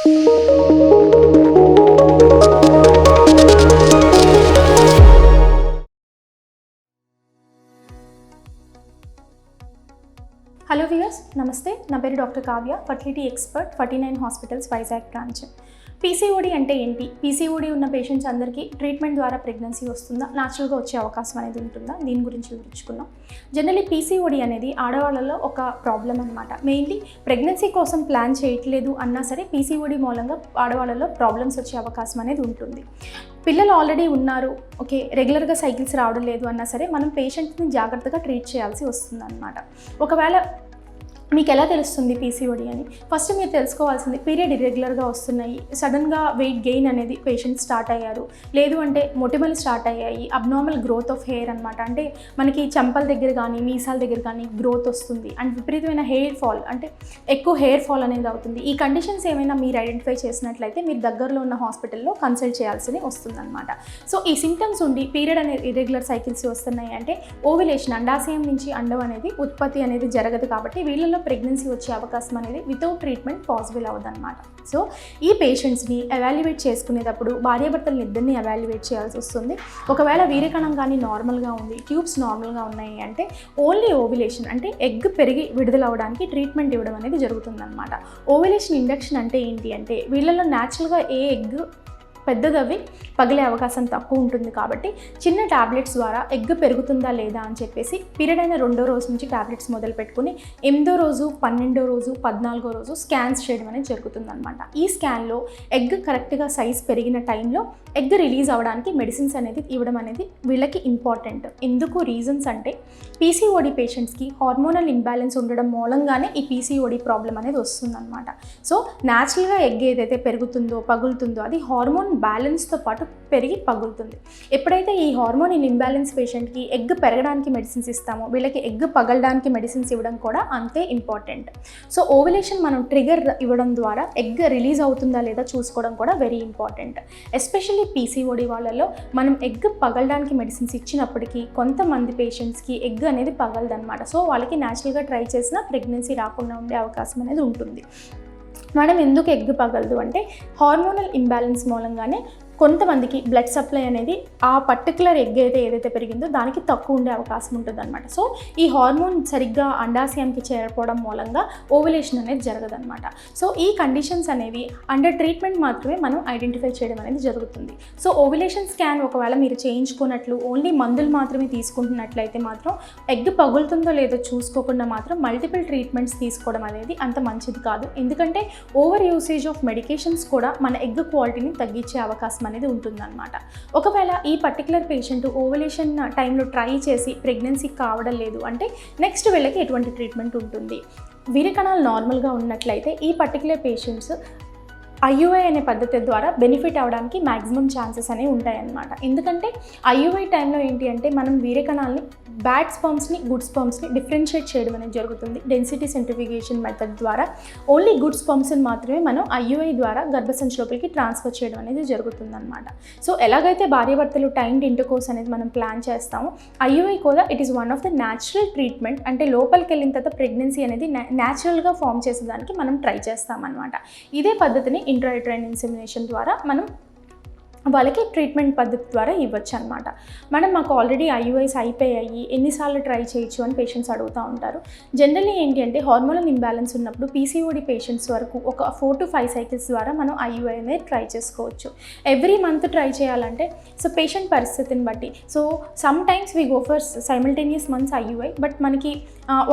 Hello viewers, నమస్తే. నా పేరు doctor Kavya, fertility expert, 49 hospitals Vizag branch. PCOD అంటే ఏంటి? పీసీఓడి ఉన్న పేషెంట్స్ అందరికీ ట్రీట్మెంట్ ద్వారా ప్రెగ్నెన్సీ వస్తుందా, న్యాచురల్గా వచ్చే అవకాశం అనేది ఉంటుందా, దీని గురించి వివరించుకున్నాం. జనరలీ పీసీఓడి అనేది ఆడవాళ్ళలో ఒక ప్రాబ్లం అనమాట. మెయిన్లీ ప్రెగ్నెన్సీ కోసం ప్లాన్ చేయట్లేదు అన్నా సరే పీసీఓడి మూలంగా ఆడవాళ్ళలో ప్రాబ్లమ్స్ వచ్చే అవకాశం అనేది ఉంటుంది. పిల్లలు ఆల్రెడీ ఉన్నారు, ఓకే, రెగ్యులర్గా సైకిల్స్ రావడం లేదు అన్నా సరే మనం పేషెంట్ని జాగ్రత్తగా ట్రీట్ చేయాల్సి వస్తుంది అనమాట. ఒకవేళ మీకు ఎలా తెలుస్తుంది పీసీఓడి అని? ఫస్ట్ మీరు తెలుసుకోవాల్సింది, పీరియడ్ ఇర్రెగ్యులర్గా వస్తున్నాయి, సడన్గా వెయిట్ గెయిన్ అనేది పేషెంట్ స్టార్ట్ అయ్యారు, లేదు అంటే మొటిమలు స్టార్ట్ అయ్యాయి, అబ్నార్మల్ గ్రోత్ ఆఫ్ హెయిర్ అనమాట. అంటే మనకి చెంపల దగ్గర కానీ మీసాల దగ్గర కానీ గ్రోత్ వస్తుంది అండ్ విపరీతమైన హెయిర్ ఫాల్, అంటే ఎక్కువ హెయిర్ ఫాల్ అనేది అవుతుంది. ఈ కండిషన్స్ ఏమైనా మీరు ఐడెంటిఫై చేసినట్లయితే మీరు దగ్గరలో ఉన్న హాస్పిటల్లో కన్సల్ట్ చేయాల్సి వస్తుందన్నమాట. సో ఈ సింటమ్స్ ఉండి పీరియడ్ అనేది ఇర్రెగ్యులర్ సైకిల్స్ వస్తున్నాయి అంటే ఓవ్యులేషన్, అండాశయం నుంచి అండం అనేది ఉత్పత్తి అనేది జరగదు. కాబట్టి వీళ్ళలో ప్రెగ్నెన్సీ వచ్చే అవకాశం అనేది వితౌట్ ట్రీట్మెంట్ పాసిబుల్ అవ్వదన్నమాట. సో ఈ పేషెంట్స్ని ఎవాల్యుయేట్ చేసుకునేటప్పుడు భార్యాభర్తలను ఇద్దరిని ఎవాల్యుయేట్ చేయాల్సి వస్తుంది. ఒకవేళ వీర్యకణం కానీ నార్మల్గా ఉంది, ట్యూబ్స్ నార్మల్గా ఉన్నాయి అంటే ఓన్లీ ఓవ్యులేషన్, అంటే ఎగ్ పెరిగి విడుదల అవ్వడానికి ట్రీట్మెంట్ ఇవ్వడం అనేది జరుగుతుందన్నమాట. ఓవ్యులేషన్ ఇండక్షన్ అంటే ఏంటి అంటే వీళ్ళలో న్యాచురల్గా ఏ ఎగ్ పెద్దదవి పగిలే అవకాశం తక్కువ ఉంటుంది. కాబట్టి చిన్న ట్యాబ్లెట్స్ ద్వారా ఎగ్ పెరుగుతుందా లేదా అని చెప్పేసి పీరియడ్ అయిన 2వ రోజు నుంచి ట్యాబ్లెట్స్ మొదలు పెట్టుకుని 8వ రోజు, 12వ రోజు, 14వ రోజు స్కాన్స్ చేయడం అనేది జరుగుతుందన్నమాట. ఈ స్కాన్లో ఎగ్ కరెక్ట్గా సైజ్ పెరిగిన టైంలో ఎగ్ రిలీజ్ అవ్వడానికి మెడిసిన్స్ అనేది ఇవ్వడం అనేది వీళ్ళకి ఇంపార్టెంట్. ఎందుకు రీజన్స్ అంటే పీసీఓడి పేషెంట్స్కి హార్మోనల్ ఇంబ్యాలెన్స్ ఉండడం మూలంగానే ఈ పీసీఓడి ప్రాబ్లం అనేది వస్తుందన్నమాట. సో న్యాచురల్గా ఎగ్ ఏదైతే పెరుగుతుందో పగులుతుందో అది హార్మోన్ బ్యాలెన్స్తో పాటు పెరిగి పగులుతుంది. ఎప్పుడైతే ఈ హార్మోన్ ఇంబ్యాలెన్స్ పేషెంట్కి ఎగ్ పెరగడానికి మెడిసిన్స్ ఇస్తామో వీళ్ళకి ఎగ్ పగలడానికి మెడిసిన్స్ ఇవ్వడం కూడా అంతే ఇంపార్టెంట్. సో ఓవ్యులేషన్ మనం ట్రిగర్ ఇవ్వడం ద్వారా ఎగ్ రిలీజ్ అవుతుందా లేదా చూసుకోవడం కూడా వెరీ ఇంపార్టెంట్. ఎస్పెషల్లీ పీసీఓడి వాళ్ళలో మనం ఎగ్ పగలడానికి మెడిసిన్స్ ఇచ్చినప్పటికీ కొంతమంది పేషెంట్స్కి ఎగ్ అనేది పగలదన్నమాట. సో వాళ్ళకి న్యాచురల్గా ట్రై చేసినా ప్రెగ్నెన్సీ రాకుండా ఉండే అవకాశం అనేది ఉంటుంది. మనం ఎందుకు ఎగ్ పగలదు అంటే హార్మోనల్ ఇంబ్యాలెన్స్ మూలంగానే కొంతమందికి బ్లడ్ సప్లై అనేది ఆ పర్టికులర్ ఎగ్ ఏదైతే పెరిగిందో దానికి తక్కువ ఉండే అవకాశం ఉంటుంది అనమాట. సో ఈ హార్మోన్ సరిగ్గా అండాశయానికి చేరకపోవడం మూలంగా ఓవ్యులేషన్ అనేది జరగదన్నమాట. సో ఈ కండిషన్స్ అనేవి అండర్ ట్రీట్మెంట్ మాత్రమే మనం ఐడెంటిఫై చేయడం అనేది జరుగుతుంది. సో ఓవ్యులేషన్ స్కాన్ ఒకవేళ మీరు చేయించుకున్నట్లు ఓన్లీ మందులు మాత్రమే తీసుకుంటున్నట్లయితే మాత్రం ఎగ్ పగులుతుందో లేదో చూసుకోకుండా మాత్రం మల్టిపుల్ ట్రీట్మెంట్స్ తీసుకోవడం అనేది అంత మంచిది కాదు. ఎందుకంటే ఓవర్ యూసేజ్ ఆఫ్ మెడికేషన్స్ కూడా మన ఎగ్ క్వాలిటీని తగ్గించే అవకాశం అనేది ఉంటుందన్నమాట. ఒకవేళ ఈ పర్టికులర్ పేషెంట్ ఓవ్యులేషన్ టైంలో ట్రై చేసి ప్రెగ్నెన్సీ కావడం లేదు అంటే నెక్స్ట్ వీళ్ళకి ఎటువంటి ట్రీట్మెంట్ ఉంటుంది? వీర్యకణాలు నార్మల్గా ఉన్నట్లయితే ఈ పర్టికులర్ పేషెంట్స్ ఐయుఐ అనే పద్ధతి ద్వారా బెనిఫిట్ అవ్వడానికి మ్యాక్సిమం ఛాన్సెస్ అనేవి ఉంటాయన్నమాట. ఎందుకంటే ఐయుఐ టైంలో ఏంటి అంటే మనం వీర్యకణాలని బ్యాడ్ స్పర్మ్స్ని గుడ్ స్పర్మ్స్ని డిఫరెన్షియేట్ చేయడం అనేది జరుగుతుంది. డెన్సిటీ సెంట్రిఫ్యూగేషన్ మెథడ్ ద్వారా ఓన్లీ గుడ్ స్పర్మ్స్ని మాత్రమే మనం ఐయుఐ ద్వారా గర్భసంచి లోపలికి ట్రాన్స్ఫర్ చేయడం అనేది జరుగుతుందన్నమాట. సో ఎలాగైతే భార్యాభర్తలు టైమ్డ్ ఇంటర్కోర్స్ అనేది మనం ప్లాన్ చేస్తామో ఐయుఐ కూడా it is one of the natural treatment. అంటే లోపలికి వెళ్ళిన తర్వాత ప్రెగ్నెన్సీ అనేది న్యాచురల్గా ఫామ్ చేసేదానికి మనం ట్రై చేస్తామన్నమాట. ఇదే పద్ధతిని ఇంట్రాయూటరైన్ ఇన్సెమినేషన్ ద్వారా మనం వాళ్ళకి ట్రీట్మెంట్ పద్ధతి ద్వారా ఇవ్వచ్చు అనమాట. మేడం మాకు ఆల్రెడీ ఐయుఐస్ అయిపోయాయి, ఎన్నిసార్లు ట్రై చేయొచ్చు అని పేషెంట్స్ అడుగుతూ ఉంటారు. జనరల్లీ ఏంటి అంటే హార్మోనల్ ఇంబ్యాలెన్స్ ఉన్నప్పుడు పీసీఓడి పేషెంట్స్ వరకు ఒక 4 to 5 సైకిల్స్ ద్వారా మనం ఐయుఐ అనేది ట్రై చేసుకోవచ్చు. ఎవ్రీ మంత్ ట్రై చేయాలంటే సో పేషెంట్ పరిస్థితిని బట్టి so some times we go for simultaneous months IUI, but మనకి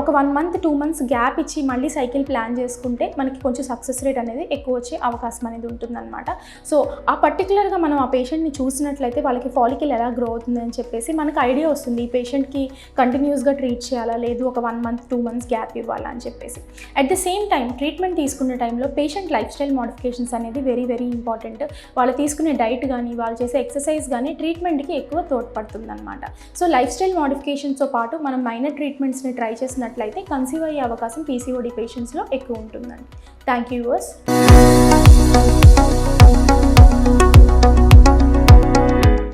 ఒక 1 month 2 months గ్యాప్ ఇచ్చి మళ్ళీ సైకిల్ ప్లాన్ చేసుకుంటే మనకి కొంచెం సక్సెస్ రేట్ అనేది ఎక్కువ వచ్చే అవకాశం అనేది ఉంటుందన్నమాట. సో ఆ పర్టికులర్గా మనం ఆ పేషెంట్ని చూసినట్లయితే వాళ్ళకి ఫాలికల్ ఎలా గ్రో అవుతుందని చెప్పేసి మనకు ఐడియా వస్తుంది. ఈ పేషెంట్కి కంటిన్యూస్గా ట్రీట్ చేయాలా లేదు ఒక 1 month 2 months గ్యాప్ ఇవ్వాలా అని చెప్పేసి. At the same time treatment తీసుకునే టైంలో పేషెంట్ లైఫ్ స్టైల్ మోడిఫికేషన్స్ అనేది వెరీ వెరీ ఇంపార్టెంట్. వాళ్ళు తీసుకునే డైట్ కానీ వాళ్ళు చేసే ఎక్సర్సైజ్ కానీ ట్రీట్మెంట్కి ఎక్కువ తోడ్పడుతుంది అనమాట. సో లైఫ్ స్టైల్ మోడిఫికేషన్స్తో పాటు మనం మైనర్ ట్రీట్మెంట్స్ని ట్రై చేసినట్లయితే కన్సీవ్ అయ్యే అవకాశం పీసీఓడి పేషెంట్స్లో ఎక్కువ ఉంటుందండి. Thank you yours.